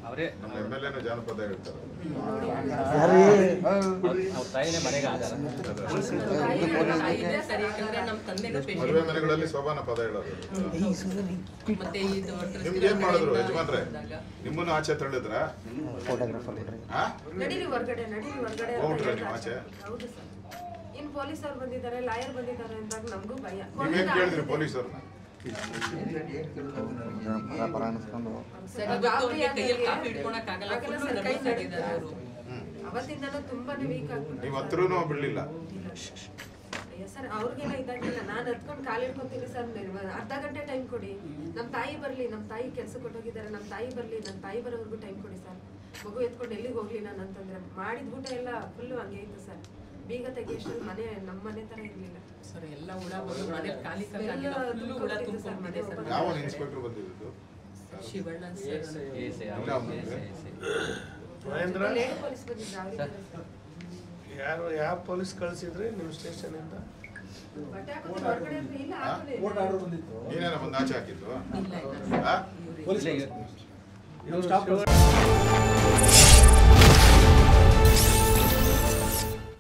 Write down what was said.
ಅವರೇ ನಮ್ಮ MLA ಜಾನಪದ ಹೇಳ್ತಾರೆ. ಮದುವೆ ಮನೆಗಳಲ್ಲಿ ಸೋಬಾನ ಪದ ಹೇಳೋದು. ನಿಮ್ಗೆ ಏನ್ ಮಾಡಿದ್ರು ಯಜಮಾನ್ರೆ? ನಿಮ್ಮನ್ನು ಆಚೆ ತಳ್ಳಿದ್ರ? ಹೋಗ್ಬಿಟ್ರೆ ನೀವು ಆಚೆ? ಇನ್ ಪೊಲೀಸ್ ಅವ್ರು ಬಂದಿದ್ದಾರೆ, ಲಾಯರ್ ಬಂದಿದ್ದಾರೆ ಅಂದಾಗ ನಮಗೂ ಭಯ. ನೀವೇನ್ ಕೇಳಿದ್ರಿ ಪೊಲೀಸವ್ರನ್ನ? ಅವತ್ತಿಂದನೂ ತುಂಬಾನೇ ವೀಕ್ ಆಗ್ಬಿಟ್ಟು ನೀವ್ ಹತ್ರನೂ ಬಿಡ್ಲಿಲ್ಲ ಸರ್. ಅವ್ರಿಗೆಲ್ಲ ಇದಾಗಿಲ್ಲ. ನಾನು ಹತ್ಕೊಂಡು ಕಾಲಿಡ್ಕೊತೀನಿ ಸರ್, ಅರ್ಧ ಗಂಟೆ ಟೈಮ್ ಕೊಡಿ, ನಮ್ಮ ತಾಯಿ ಬರ್ಲಿ, ನಮ್ಮ ತಾಯಿ ಕೆಲಸ ಕೊಟ್ಟೋಗಿದ್ದಾರೆ, ನಮ್ಮ ತಾಯಿ ಬರ್ಲಿ, ನನ್ನ ತಾಯಿ ಬರೋವರೆಗೂ ಟೈಮ್ ಕೊಡಿ ಸರ್, ಮಗು ಎತ್ಕೊಂಡು ಎಲ್ಲಿಗೆ ಹೋಗ್ಲಿ ನಾನು ಅಂತಂದ್ರೆ. ಮಾಡಿದ ಊಟ ಎಲ್ಲ ಫುಲ್ ಹಂಗೆ ಇತ್ತು ಸರ್. ಬೀಗ ತೆಗಿಯಷ್ಟು ಮನೆ ನಮ್ಮ ಮನೆ ತರ ಇರ್ಲಿಲ್ಲ ಸರ್. ಎಲ್ಲ ಹುಳ ಮನೆ ಖಾಲಿ ಯಾವ ಇನ್ಸ್ಪೆಕ್ಟರ್ ಬಂದಿದ್ದು? ಶಿವಣ್ಣ ಪೊಲೀಸ್ ಬಂದಿದ್ರು. ಯಾರು ಯಾವ ಪೊಲೀಸ್ ಕಳಿಸಿದ್ರಿ ನಿಮ್ಮ ಸ್ಟೇಷನ್ ಇಂದ? ಬಟ್ಟೆ ಹಾಕೋದು ಹೊರಗಡೆ ಇಲ್ಲ, ನೀನೇನ ಬಂದು ಆಚೆ ಹಾಕಿದ್ದು? ಇಲ್ಲ